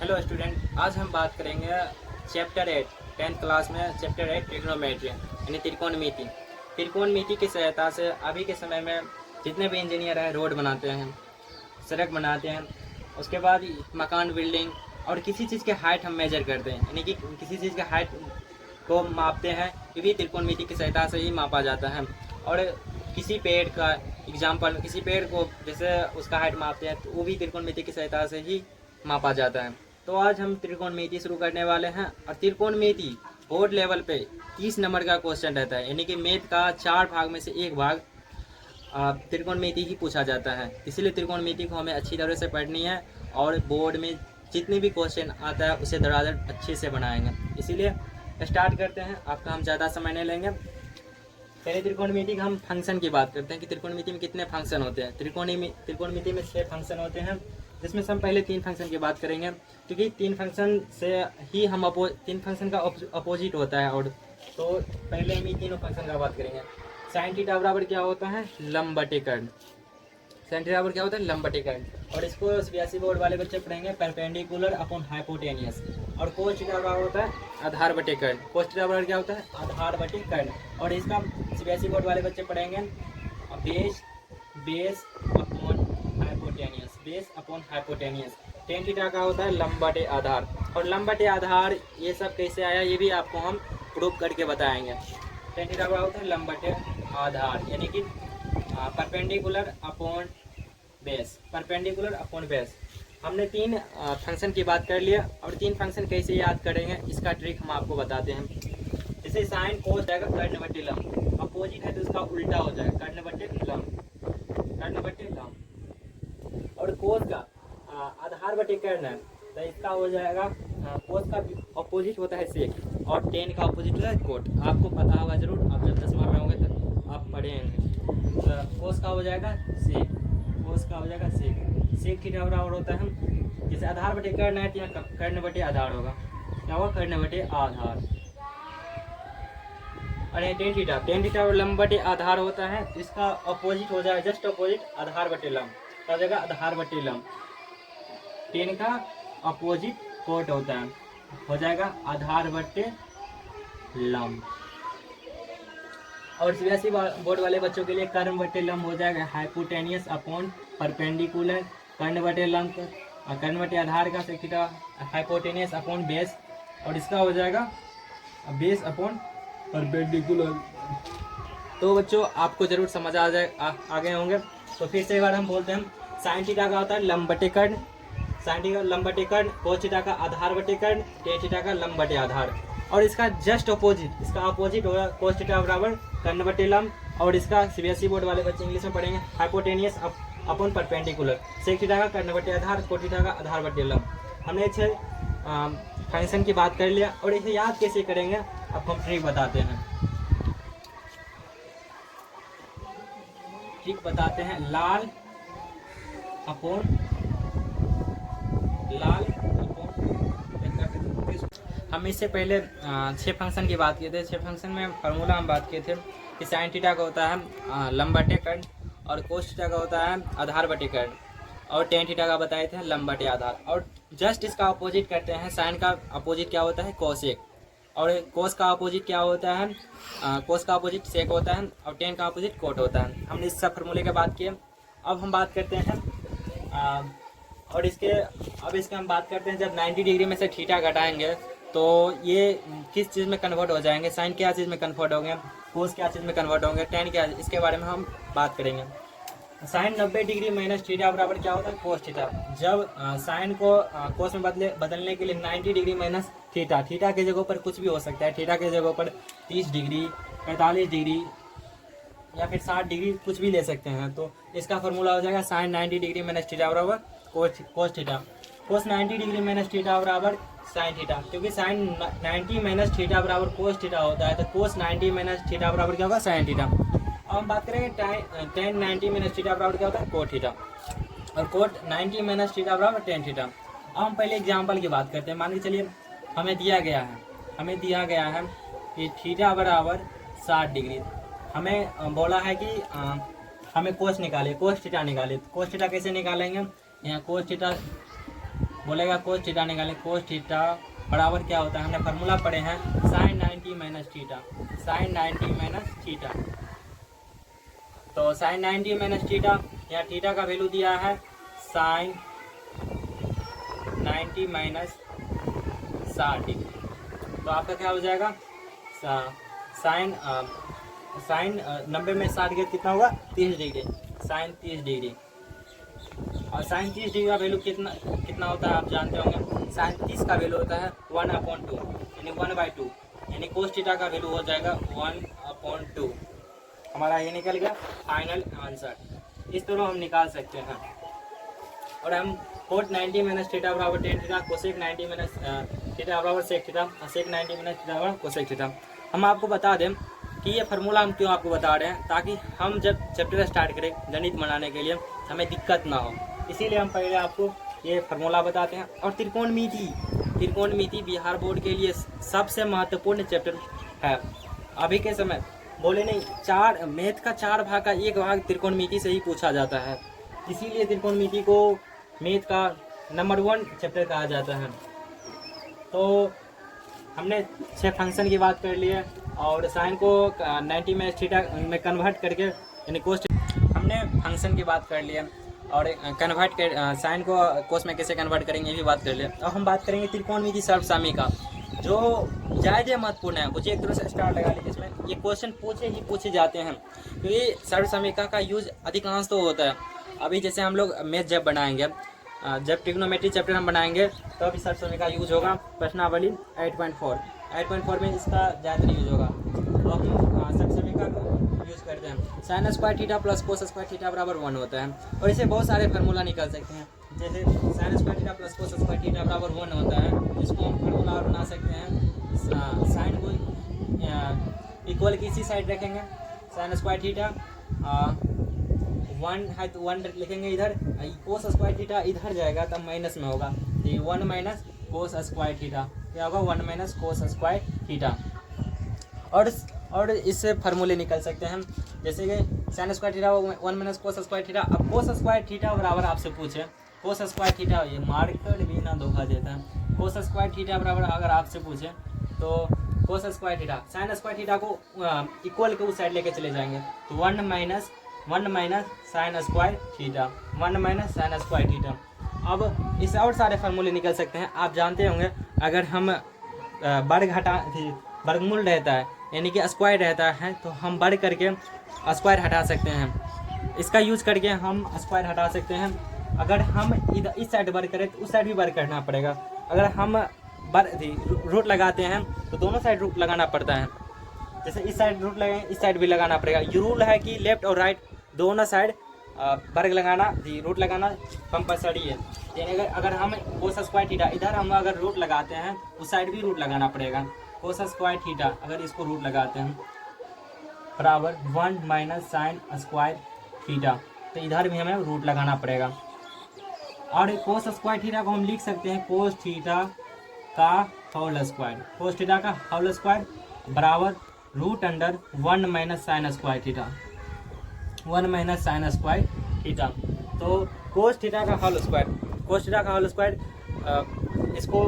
Hello student, आज हम बात करेंगे चैप्टर 8 10th क्लास में चैप्टर 8 ट्रिग्नोमेट्री यानी त्रिकोणमिति। त्रिकोणमिति की सहायता से अभी के समय में जितने भी इंजीनियर हैं रोड बनाते हैं, सड़क बनाते हैं, उसके बाद मकान बिल्डिंग और किसी चीज़ के हाइट हम मेजर करते हैं, यानी कि किसी चीज़ के हाइट को मापते हैं, ये भी त्रिकोणमिति की सहायता से ही मापा जाता है। और किसी पेड़ का एग्जाम्पल, किसी पेड़ को जैसे उसका हाइट मापते हैं तो वो भी त्रिकोणमिति की सहायता से ही मापा जाता है। तो आज हम त्रिकोणमिति शुरू करने वाले हैं। और त्रिकोणमिति बोर्ड लेवल पे 30 नंबर का क्वेश्चन रहता है, यानी कि मैथ का 4 भाग में से एक भाग त्रिकोणमिति ही पूछा जाता है। इसलिए त्रिकोणमिति को हमें अच्छी तरह से पढ़नी है और बोर्ड में जितने भी क्वेश्चन आता है उसे धड़ाधड़ अच्छे से बनाएंगे। इसीलिए स्टार्ट करते हैं, आपका हम ज़्यादा समय नहीं लेंगे। पहले त्रिकोणमिति का हम फंक्शन की बात करते हैं कि त्रिकोणमिति में कितने फंक्शन होते हैं। त्रिकोणमिति में 6 फंक्शन होते हैं, जिसमें से हम पहले 3 फंक्शन की बात करेंगे, क्योंकि 3 फंक्शन से ही हम 3 फंक्शन का अपोजिट होता है। और तो पहले हम ये तीनों फंक्शन का बात करेंगे। साइन थीटा बराबर क्या होता है? लंब बटे कर्ण। साइन थीटा बराबर क्या होता है? लंब बटे कर्ण। और इसको सीबीएसई बोर्ड वाले बच्चे पढ़ेंगे परपेंडिकुलर अपॉन हाइपोटेनियस। और कोस थीटा बराबर होता है आधार बटे कर्ण। कोस थीटा बराबर क्या होता है? आधार बटे कर्ण। और इसका सीबीएसई बोर्ड वाले बच्चे पढ़ेंगे base upon hypotenuse. Base upon hypotenuse. Tan theta का होता है लंब बटे आधार। और लंब बटे आधार ये सब कैसे आया ये भी आपको हम प्रूफ करके बताएंगे। टेन थीटा का होता है लंब बटे आधार, यानी कि perpendicular upon base. Perpendicular upon base. हमने 3 फंक्शन की बात कर लिया। और 3 फंक्शन कैसे याद करेंगे इसका ट्रिक हम आपको बताते हैं। जैसे साइन कोस जाएगा कर्ण बटे लंब, अपोजिट है तो इसका उल्टा हो जाएगा कर्ण बटे लंब, कर्ण बटे लंब। और कोस का आधार बटे कर्ण है तो इसका हो जाएगा कोस का अपोजिट होता है सेक, और टेन का अपोजिट होता है कोट। आपको पता होगा जरूर, आप जब 10वां में होंगे तो आप पढ़ेंगे। तो कोस का हो जाएगा सेक, कोस का हो जाएगा सेक। सेक थीटा बराबर होता है जैसे आधार बटे कर्ण है तो यहाँ कर्ण बटे आधार होगा, क्या होगा? कर्ण बटे आधार। और ये टेन थीटा और लंब बटे आधार होता है, इसका अपोजिट हो जाएगा जस्ट अपोजिट आधार बटे लंब, क्या हो जाएगा? आधार बटे लंब। टेन का अपोजिट कोट होता है, हो जाएगा आधार बटे लंब। और सीबीएसई बोर्ड वाले बच्चों के लिए कर्ण बटे लंब हो जाएगा हाइपोटेनियस अपॉन परपेंडिकुलर। कर्ण बटे लंब, कर्ण बटे आधार का sec theta hypotenuse upon base, और इसका हो जाएगा बेस अपॉन परपेंडिकुलर। तो बच्चों आपको जरूर समझ आ गए होंगे। तो फिर से एक बार हम बोलते हैं। साइन थीटा का होता है लंब बटे कर्ण, साइन थीटा लंब बटे कर्ण। कोस थीटा का आधार बटे कर्ण, टेन थीटा का लंब बटे आधार। और इसका जस्ट अपोजिट, इसका अपोजिट होगा कोस थीटा बराबर कर्ण बटे लंब। और इसका सीबीएसई बोर्ड वाले बच्चे इंग्लिश में पढ़ेंगे hypotenuse upon perpendicular. Sec theta का कर्ण बटे आधार, कोस थीटा का आधार बटे लंब। हमने 6 फंक्शन की बात कर लिया। और इसे याद कैसे करेंगे आपको हम ट्रिक बताते हैं। ट्रिक बताते हैं लाल अपॉन हम इससे पहले 6 फंक्शन की बात किए थे। 6 फंक्शन में फार्मूला हम बात किए थे कि साइन थीटा का होता है लंब बटे कर्ण, और कोस थीटा का होता है आधार बटे कर्ण, और टेन थीटा का बताए थे लंब बटे आधार। और जस्ट इसका अपोजिट करते हैं। साइन का अपोजिट क्या होता है? कोसेक। और कोस का अपोजिट क्या होता है? कोस का अपोजिट सेक होता है, और टेन का अपोजिट कोट होता है। हमने इस सब फार्मूले की बात की। अब हम बात करते हैं और इसके हम बात करते हैं जब 90 डिग्री में से थीटा घटाएंगे तो ये किस चीज़ में कन्वर्ट हो जाएंगे। साइन क्या चीज़ में कन्वर्ट होंगे, कोस क्या चीज़ में कन्वर्ट होंगे, टेन क्या, इसके बारे में हम बात करेंगे। साइन 90 डिग्री माइनस थीटा बराबर क्या होता है? Cos theta. जब साइन को कोस में बदलने के लिए 90 डिग्री माइनस थीटा, थीटा के जगह पर कुछ भी हो सकता है। थीटा के जगह पर 30 डिग्री, 45 डिग्री या फिर 60 डिग्री कुछ भी ले सकते हैं। तो इसका फॉर्मूला हो जाएगा साइन 90 डिग्री माइनस थीटा बराबर कोस थीटा। कोस 90 डिग्री माइनस थीटा बराबर साइन थीटा, क्योंकि साइन 90 माइनस थीटा बराबर कोस थीटा होता है, तो कोस 90 माइनस थीटा बराबर क्या होगा? Sine theta. अब हम बात करेंगे टेन 90 माइनस थीटा बराबर क्या होता है? Cot theta. और कोट 90 माइनस थीटा बराबर टेन थीटा। अब हम पहले एग्जाम्पल की बात करते हैं। मान के चलिए हमें दिया गया है कि थीटा बराबर 60 डिग्री। हमें बोला है कि हमें कोस निकाले, कोस थीटा निकाले। कोस थीटा कैसे निकालेंगे? यहाँ कोस थीटा बोलेगा कोस थीटा निकालें, कोस थीटा बराबर क्या होता है, हमने फार्मूला पढ़े हैं sine 90 minus theta, sine 90 minus theta. तो साइन 90 माइनस थीटा, यहाँ थीटा का वैल्यू दिया है साइन 90 माइनस 60 डिग्री। तो आपका क्या हो जाएगा, साइन 90 में 60 के कितना होगा 30 डिग्री, साइन 30 डिग्री। और साइन 30 डिग्री का वैल्यू कितना होता है आप जानते होंगे, साइन 30 का वैल्यू होता है 1/2 यानी 1/2, यानी कोस थीटा का वैल्यू हो जाएगा 1/2। हमारा ये निकल गया फाइनल आंसर। इस तरह हम निकाल सकते हैं। और हम कोट 90 माइनस थीटा बराबर tan theta, cosec 90 minus theta बराबर सेक थीटा, और सेक 90 माइनस थीटा बराबर कोसेक थीटा। हम आपको बता दें कि ये फार्मूला हम क्यों आपको बता रहे हैं, ताकि हम जब चैप्टर स्टार्ट करें गणित बनाने के लिए हमें दिक्कत ना हो, इसीलिए हम पहले आपको ये फार्मूला बताते हैं। और त्रिकोणमिति बिहार बोर्ड के लिए सबसे महत्वपूर्ण चैप्टर है। अभी के समय बोले नहीं, मैथ का 4 भाग का 1 भाग त्रिकोणमिति से ही पूछा जाता है, इसीलिए त्रिकोणमिति को मैथ का नंबर 1 चैप्टर कहा जाता है। तो हमने 6 फंक्शन की बात कर ली है, और साइन को 90 में थीटा में कन्वर्ट करके यानी कोस, हमने फंक्शन की बात कर ली है, और कन्वर्ट कर साइन को कोस में कैसे कन्वर्ट करेंगे ये भी बात कर लिया। अब हम बात करेंगे त्रिकोणमिति सर्वसामयिका, जो ज़्यादा महत्वपूर्ण है। मुझे एक तरह से स्टार लगा लीजिए, इसमें ये क्वेश्चन पूछे जाते हैं, तो ये सर्वसामयिका का यूज अधिकांश तो होता है। अभी जैसे हम लोग मैथ जब बनाएंगे, जब ट्रिग्नोमेट्री चैप्टर हम बनाएंगे तो अभी सर्वसामयिका यूज होगा। प्रश्नावली 8.4 में इसका ज़्यादा यूज होगा। तो हम सर्वसामयिका को यूज़ करते हैं। Sign square theta plus cos square theta बराबर 1 होता है, और इसे बहुत सारे फार्मूला निकल सकते हैं। जैसे sign square theta plus cos square theta बराबर 1 होता है, इसको हम फार्मूला और बना सकते हैं। साइन को इक्वल की इसी साइड रखेंगे, साइन स्क्वायर थीटा 1 है तो 1 लिखेंगे इधर, कोस स्क्वायर थीटा इधर जाएगा तब माइनस में होगा, ये 1 माइनस कोस स्क्वायर थीटा क्या होगा, 1 माइनस कोस स्क्वायर थीटा। और इससे फार्मूले निकल सकते हैं, जैसे कि sign square theta 1 minus cos square theta. अब कोस स्क्वायर थीटा बराबर आपसे पूछे, कोस स्क्वायर थीटा, ये मार्कर भी ना धोखा देता है, कोस स्क्वायर थीटा बराबर अगर आपसे पूछे तो कोस square theta, sign square theta को इक्वल के उस साइड लेके चले जाएंगे, तो 1 minus sine square theta, 1 minus sine square theta. अब इससे और सारे फार्मूले निकल सकते हैं। आप जानते होंगे, अगर हम वर्गमूल रहता है यानी कि स्क्वायर रहता है, तो हम वर्ग करके स्क्वायर हटा सकते हैं। इसका यूज करके हम स्क्वायर हटा सकते हैं। अगर हम इधर इस साइड वर्ग करें तो उस साइड भी वर्ग करना पड़ेगा। अगर हम रूट लगाते हैं तो दोनों साइड रूट लगाना पड़ता है। जैसे इस साइड रूट लगाएंगे, इस साइड भी लगाना पड़ेगा। ये रूल है कि लेफ्ट और राइट दोनों साइड वर्ग लगाना, रूट लगाना कंपलसरी है। यानी अगर हम कोस स्क्वायर थीटा इधर हम अगर रूट लगाते हैं, उस साइड भी रूट लगाना पड़ेगा। कोस स्क्वायर थीटा अगर इसको रूट लगाते हैं बराबर 1 माइनस साइन स्क्वायर थीटा, तो इधर भी हमें रूट लगाना पड़ेगा। और कोस स्क्वायर थीटा को हम लिख सकते हैं कोस थीटा का होल स्क्वायर, कोस थीटा का होल स्क्वायर बराबर root under 1 minus sine square theta, 1 minus sine square theta. तो कोस थीटा का होल स्क्वायर, कोस थीटा का होल स्क्वायर इसको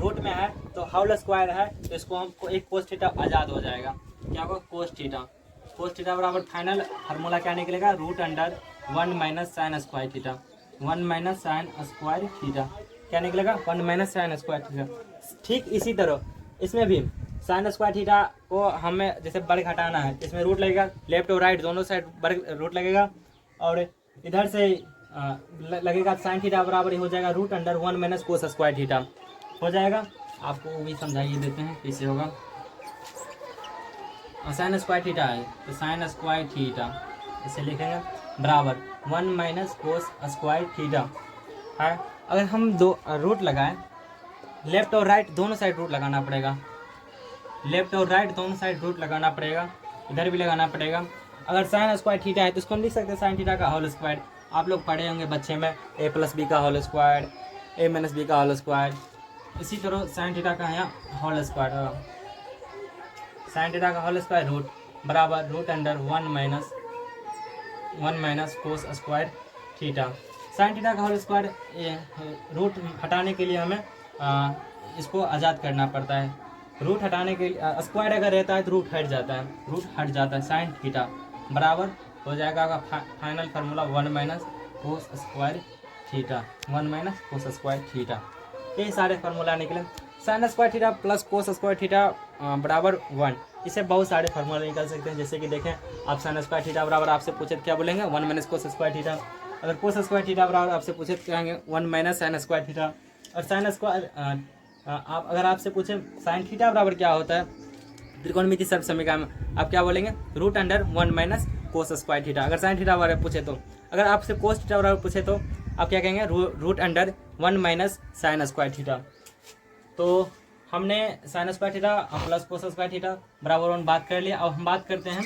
रूट में है तो होल स्क्वायर है, तो इसको हम एक कोस थीटा आज़ाद हो जाएगा। क्या होगा, कोस थीटा। कोस थीटा बराबर फाइनल फार्मूला क्या निकलेगा, root under 1 minus sine square theta, 1 minus sine square theta क्या निकलेगा, 1 माइनस साइन स्क्वायर थीटा। ठीक इसी तरह इसमें भी साइन स्क्वायर थीटा को हमें जैसे वर्ग हटाना है, इसमें रूट लगेगा, लेफ्ट और राइट दोनों साइड वर्ग रूट लगेगा, और इधर से लगेगा साइन थीटा बराबर हो जाएगा root under 1 minus cos square theta हो जाएगा। आपको वो भी समझाइए देते हैं कैसे होगा। साइन स्क्वायर थीटा है तो साइन स्क्वायर थीटा इसे लिखेंगे बराबर 1 माइनस कोस स्क्वायर थीटा है। अगर हम दो रूट लगाएं, लेफ्ट और राइट दोनों साइड रूट लगाना पड़ेगा, लेफ्ट और राइट दोनों साइड रूट लगाना पड़ेगा, इधर भी लगाना पड़ेगा। अगर साइन स्क्वायर थीटा है तो इसको हम लिख सकते हैं साइन थीटा का होल स्क्वायर। आप लोग पढ़े होंगे बच्चे में a प्लस बी का whole square, a minus b का होल स्क्वायर। इसी तरह साइन थीटा का यहाँ होल स्क्वायर होगा, साइन थीटा का होल स्क्वायर रूट बराबर root under 1 minus cos square theta. Sine theta का होल स्क्वायर रूट हटाने के लिए हमें इसको आज़ाद करना पड़ता है। रूट हटाने के लिए स्क्वायर अगर रहता है तो रूट हट जाता है, रूट हट जाता है। साइन थीटा बराबर हो जाएगा आपका final formula 1 minus cos square theta, 1 minus cos square theta. ये सारे फार्मूला निकले। Sign square theta plus cos square theta बराबर 1। इससे बहुत सारे फार्मूला निकल सकते हैं। जैसे कि देखें, आप साइन स्क्वायर थीटा बराबर आपसे पूछे तो क्या बोलेंगे 1 माइनस कोस स्क्वायर थीटा। अगर कोस स्क्वायर थीटा बराबर आपसे पूछे तो कहेंगे 1 माइनस साइन स्क्वायर थीटा। और साइन स्क्वायर आप अगर आपसे पूछे साइन थीटा बराबर क्या होता है त्रिकोणमिति सर्व समीकरण में, आप क्या बोलेंगे root under 1 minus cos square theta. अगर साइन थीटा बराबर पूछे तो, अगर आपसे कोस थीटा बराबर पूछे तो आप क्या कहेंगे root under 1 minus sine square theta. तो हमने sine square theta plus cos square theta बराबर 1 बात कर लिया। अब हम बात करते हैं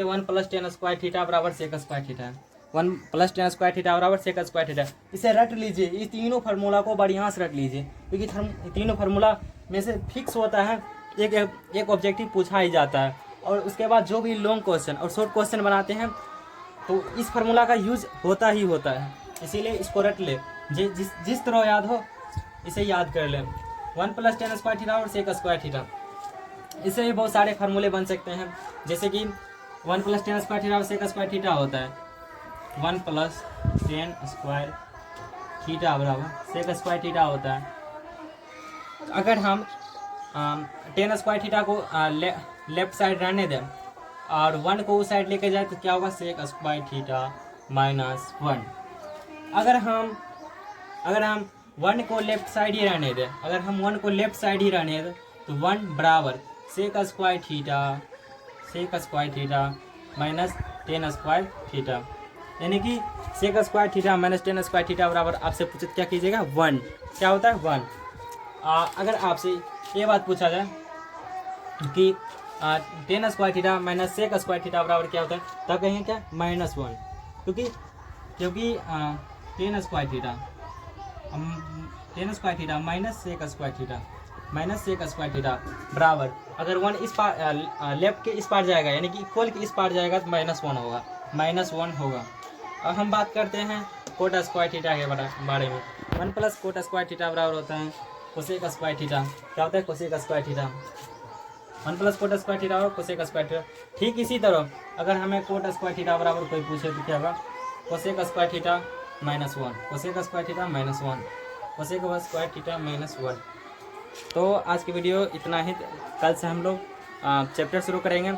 1 प्लस टेन स्क्वायर थीटा बराबर sec square theta. 1 plus tan square theta बराबर सेक स्क्वायर थीटा। इसे रट लीजिए, इस तीनों फार्मूला को बढ़िया से रट लीजिए, क्योंकि तीनों फार्मूला में से फिक्स होता है एक ऑब्जेक्टिव पूछा ही जाता है। और उसके बाद जो भी लॉन्ग क्वेश्चन और शॉर्ट क्वेश्चन बनाते हैं तो इस फार्मूला का यूज होता ही होता है। इसीलिए इसको रट ले, जिस तरह याद हो इसे याद कर ले। 1 प्लस टेन स्क्वायर थीटा और सेक स्क्वायर थीटा, इससे भी बहुत सारे फार्मूले बन सकते हैं। जैसे कि 1 प्लस टेन स्क्वायर थीटा और सेक स्क्वायर थीटा होता है 1 प्लस टेन स्क्वायर थीटा बराबर सेक स्क्वायर थीटा होता है। अगर हम टेन स्क्वायर थीटा को लेफ्ट साइड रहने दें और 1 को उस साइड लेके जाए तो क्या होगा सेक स्क्वायर थीटा माइनस 1। अगर हम 1 को लेफ्ट साइड ही रहने दें, अगर हम 1 को लेफ्ट साइड ही रहने दें तो 1 बराबर sec square theta minus tan square theta, यानी कि sec square theta minus tan square theta बराबर आपसे पूछे क्या कीजिएगा 1। क्या होता है 1। अगर आपसे ये बात पूछा जाए कि tan square theta minus sec square theta बराबर क्या होता है, तब कहेंगे क्या -1, क्योंकि tan square theta minus sec square theta बराबर, अगर 1 इस पार लेफ्ट के इस पार जाएगा यानी कि इक्वल के इस पार जाएगा तो -1 होगा। अब हम बात करते हैं कोट स्क्वायर थीटा के बारे में। 1 प्लस कोट स्क्वायर थीटा बराबर होता है कोसेक स्क्वायर थीटा। क्या होता है cosec square theta, 1 plus coat square theta और कोसेक स्क्वायर थीटा। ठीक इसी तरह अगर हमें कोट स्क्वायर थीटा बराबर कोई पूछे तो क्या होगा cosec square theta -1, cosec square theta -1, cosec square theta -1। तो आज की वीडियो इतना ही। कल से हम लोग चैप्टर शुरू करेंगे।